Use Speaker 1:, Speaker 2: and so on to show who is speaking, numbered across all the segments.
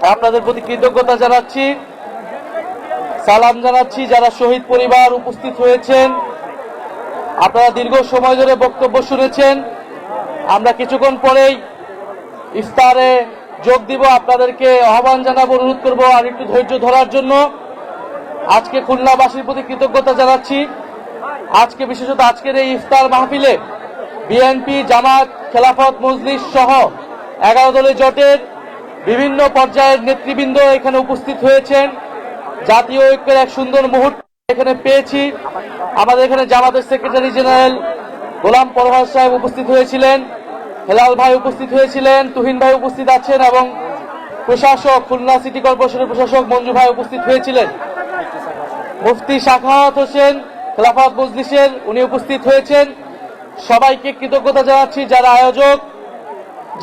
Speaker 1: আপনাদের প্রতি কৃতজ্ঞতা জানাচ্ছি, সালাম জানাচ্ছি যারা শহীদ পরিবার উপস্থিত হয়েছেন। আপনারা দীর্ঘ সময় ধরে বক্তব্য শুনেছেন। আমরা কিছুক্ষণ পরেই ইফতারে যোগ দিব। আপনাদেরকে আহ্বান জানাবো, অনুরোধ করবো আর একটু ধৈর্য ধরার জন্য। আজকে খুলনাবাসীর প্রতি কৃতজ্ঞতা জানাচ্ছি। আজকে বিশেষত আজকের এই ইফতার মাহফিলে বিএনপি, জামাত, খেলাফত মজলিস সহ 11 দলের জোটের বিভিন্ন পর্যায়ের নেতৃবৃন্দ এখানে উপস্থিত হয়েছেন। জাতীয় ঐক্যের এক সুন্দর মুহূর্ত এখানে পেয়েছি। আমাদের এখানে জামাতের সেক্রেটারি জেনারেল গোলাম পরভাজ সাহেব উপস্থিত হয়েছিলেন, হেলাল ভাই উপস্থিত হয়েছিলেন, তুহিন ভাই উপস্থিত আছেন এবং প্রশাসক, খুলনা সিটি কর্পোরেশনের প্রশাসক মঞ্জু ভাই উপস্থিত হয়েছিলেন। মুফতি সাখাওয়াত হোসেন খেলাফত মজলিসের, উনি উপস্থিত হয়েছেন। সবাইকে কৃতজ্ঞতা জানাচ্ছি। যারা আয়োজক,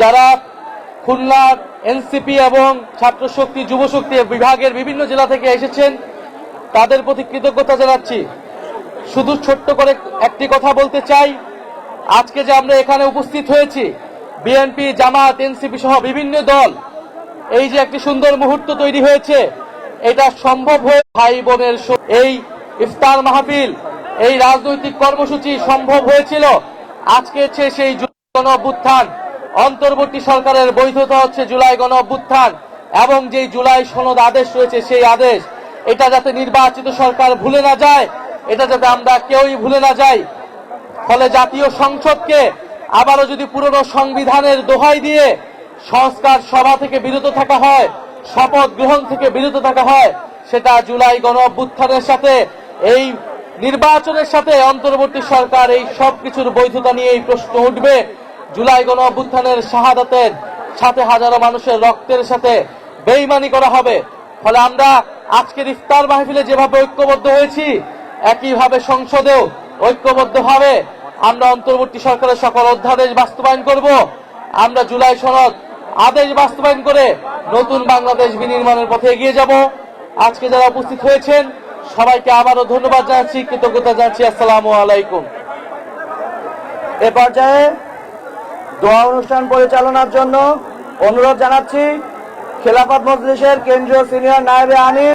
Speaker 1: যারা খুলনার এনসিপি এবং ছাত্র শক্তি, যুব শক্তি বিভাগের বিভিন্ন জেলা থেকে এসেছেন, তাদের প্রতি কৃতজ্ঞতা জানাচ্ছি। শুধু ছোট্ট করে একটি কথা বলতে চাই, আজকে যে আমরা এখানে উপস্থিত হয়েছি, বিএনপি, জামাত, এনসিপি সহ বিভিন্ন দল, এই যে একটি সুন্দর মুহূর্ত তৈরি হয়েছে, এটা সম্ভব হয়ে ভাই বোনের এই ইফতার মাহফিল, এই রাজনৈতিক কর্মসূচি সম্ভব হয়েছিল আজকে সেই গণ অভ্যুত্থান। অন্তর্বর্তী সরকারের বৈধতা হচ্ছে জুলাই গণ অভ্যুত্থান এবং যে জুলাই সনদ আদেশ রয়েছে সেই আদেশ। এটা যাতে নির্বাচিত সরকার ভুলে না যায়, এটা যাতে আমরা কেউই ভুলে না যাই। ফলে জাতীয় সংসদকে আবারও যদি পুরনো সংবিধানের দোহাই দিয়ে সংস্কার সভা থেকে বিরত থাকা হয়, শপথ গ্রহণ থেকে বিরত থাকা হয়, সেটা জুলাই গণ অভ্যুত্থানের সাথে, এই নির্বাচনের সাথে অন্তর্বর্তী সরকার এই সবকিছুর বৈধতা নিয়ে এই প্রশ্ন উঠবে। জুলাই গণ অভ্যুত্থানের শাহাদাতের সাথে হাজারো মানুষের রক্তের সাথে বেইমানি করা হবে। ফলে আমরা আজকের ইফতার মাহফিলে যেভাবে ঐক্যবদ্ধ হয়েছি, একইভাবে সংসদেও ঐক্যবদ্ধভাবে আমরা অন্তর্বর্তী সরকারের সকল অধ্যাদেশ বাস্তবায়ন করব। আমরা জুলাই সনদ আদেশ বাস্তবায়ন করে নতুন বাংলাদেশ বিনির্মাণের পথে এগিয়ে যাব। আজকে যারা উপস্থিত হয়েছেন সবাইকে আবারও ধন্যবাদ জানাচ্ছি, কৃতজ্ঞতা জানাচ্ছি। আসসালামু আলাইকুম।
Speaker 2: এ পর্যায়ে দোয়া অনুষ্ঠান পরিচালনার জন্য অনুরোধ জানাচ্ছি খেলাফত মজলিসের কেন্দ্রীয় সিনিয়র নায়েবে আমির